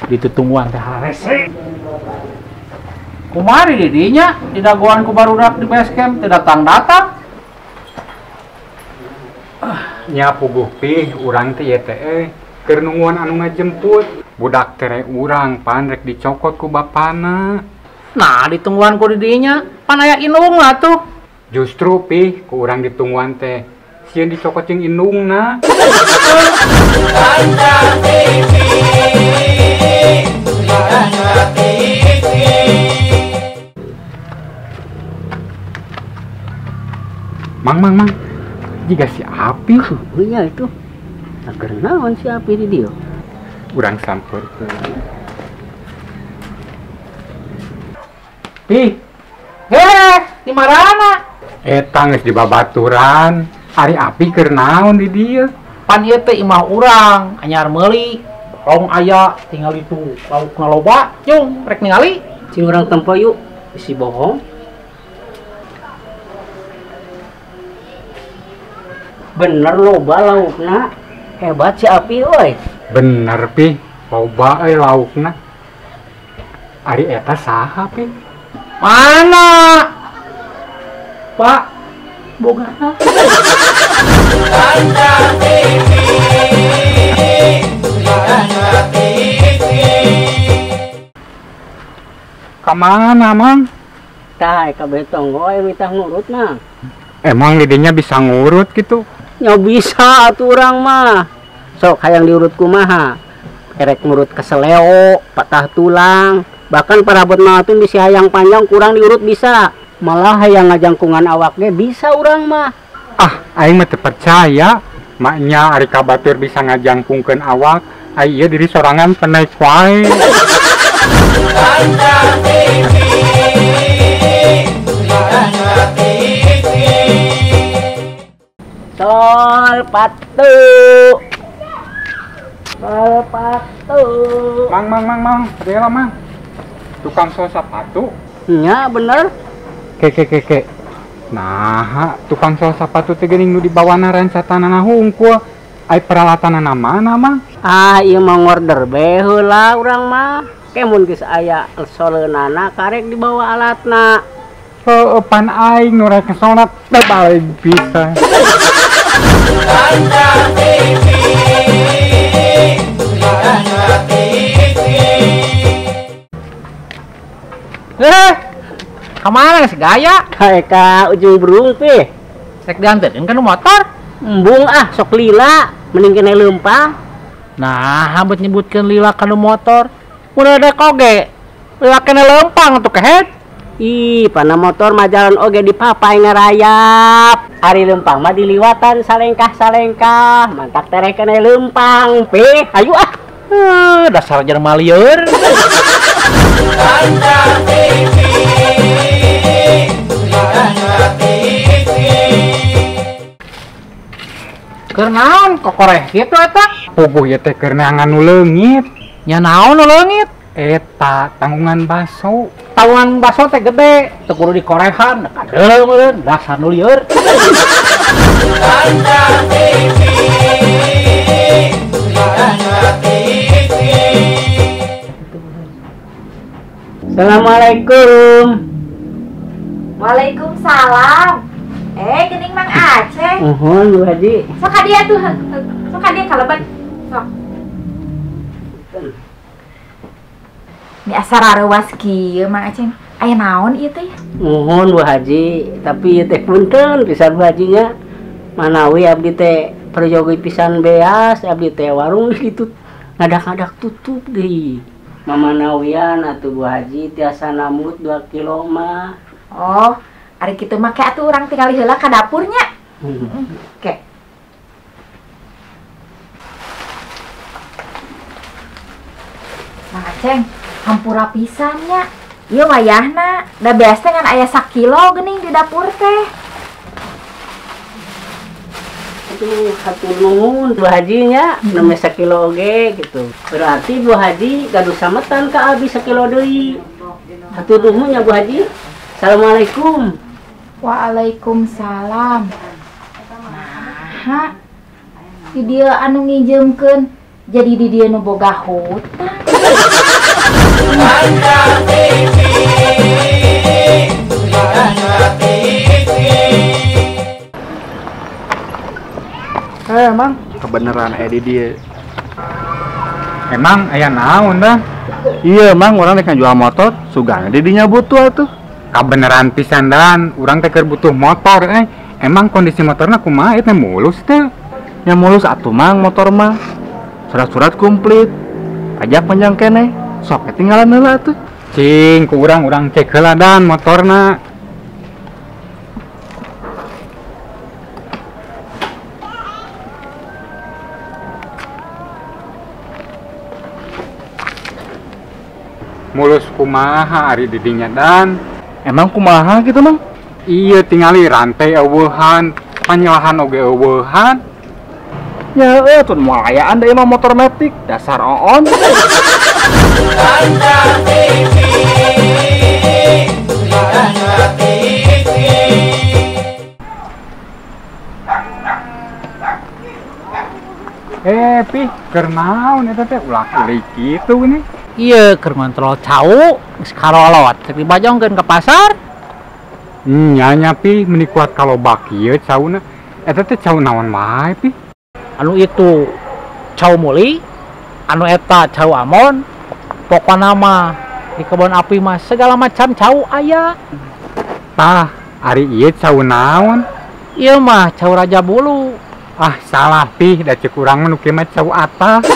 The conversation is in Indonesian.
ditutungguan teh harese. Kumari didinya di dagoan ku barudak di base camp teu datang-datang. Nya puguh pi urang teh ieu teh keur nungguan anu ngajemput. Budak tere urang pan rek dicokot ku bapana. Nah, ditungguan ku didinya pan aya indung lah tuh. Justru pi ku urang ditungguan teh sieun dicokot jeung indungna. Mang, jika si Api. Oh iya itu. Agar naon si Api di dia. Urang sampeurkeun. Pi. Di marana? Eta geus di babaturan. Ari Api keur naon di dieu? Pan ieu teh imah urang, anyar meuli. Rong aya tinggal itu lauk ngaloba, jeung rek ningali. Cing urang tempo yuk. Si bohong. Bener loba laukna. Hebat si Api euy. Bener pi, loba euy laukna. Ari eta saha pi? Mana? Pak, boga. Kamana, Mang? Tah kabeh tonggo aya mitah ngurut mah. Emang didinya bisa ngurut gitu? Nya bisa atuh urang mah. Sok hayang diurut kumaha? Erek ngurut keseleo, patah tulang, bahkan parabot mautun bisi hayang panjang kurang diurut bisa. Malah hayang ngajangkungan awaknya bisa urang mah. Ah, aing mah teu percaya. Maknya ari kabatur bisa ngajangkungkeun awak, ai ieu diri sorangan penaik wae. Sol patu. Sepatu. Mang, adela Mang. Tukang sol sepatu. Nya bener. Ke. Nah, tukang sol sepatu teh geuning nu dibawana rancatanana hungkul. Ai peralatanana mana, Mang? Ah, ieu mah ngorder be heula urang mah. Kemun geus aya soleunana karek dibawa alatna. Heueuh pan aing nu rek solna teh balik pisan. Kemana si Gaya? Kayak ka ujung berung pi. Rek dianterin kan motor? Embung ah, sok lila. Mending kena lempang. Nah, hambut nyebutkan lila kanu motor. Udah ada koge. Lila kena lempang tuh kehet. Ih, pana motor mah jalan oge di papai ngerayap. Ari lempang mah diliwatan salengkah. Mantak tereh kena lempang, pi. Ayo ah. Dasar jelema lieur. Keur naon kokoreh kitu eta? Puguh ieu teh keur neangan nu leungit. Nya naon nu leungit? Eta tanggungan baso. Tanggungan baso teh gede, teu kudu dikorehan, kadeung meureun, dasar nu lieur. Assalamualaikum. Waalaikumsalam. Geuning Mang Aceh. Mohon Bu Haji. Sok ka dia tuh. Sok ka dia kalebat. Sok. Di asara reuas kieu Mang Aceh. Aya naon ieu teh? Mohon Bu Haji, tapi ieu teh punten pisan Bu Hajinya. Manawi abdi teh perjogi pisan beas, abdi teh warung gitu. Ngadak-ngadak tutup deui. Mamanawian atuh Bu Haji tiasa namut 2 kilo mah. Oh, ari kitu mah atuh urang tinggal heula ka dapurnya. Oke. Mang Aceh, hampura pisannya. Ieu wayahna, da beas teh ngan aya 1 kilo geuning di dapur teh. Aduh, hatur nuhun Bu Hajinya, nembe 1 kilo oge gitu. Berarti Bu Haji gaduh sametan ka abi 1 kilo deui. Hatur nuhun ya Bu Haji. Assalamualaikum. Waalaikumsalam. Nah, di dia anu ngijemkeun jadi di dia nu boga hutang. Emang kebenaran di dia. Emang aya naon dah? Iya, Mang, orang rek jual motor, sugana didinya butuh atuh. Kabeneran pisan dan urang teh keur butuh motor Emang kondisi motorna kumaha teh mulus teh? Nya mulus atuh, Mang, motor mah. Surat-surat komplit. Pajak panjang keneh. Sok ketinggalan heula atuh. Cing, ku urang cek heula dan motorna. Mulus kumaha ari didinya dan Emang kumaha gitu, Mang? iya tingali rantai eueuhan panyelahan oge eueuhan. Ya tuh mulayaan da imah motor metik, dasar oon. Pi, keur naon eta teh ulah-ulik kitu ini. Iya, keur ngontrol cau, geus karolot, tapi bajongkeun ke pasar. Nya Pi meni kuat kalau bakieu cauna. Eta teh cau naon wae Pi? Anu itu cau muli, anu eta cau amon, pokona mah di kebun api mah segala macam cau aya. Tah, ari ieu cau naon? Iya mah cau raja bulu. Ah, salah Pi, da ceuk urang mah nu kieu mah cau atas.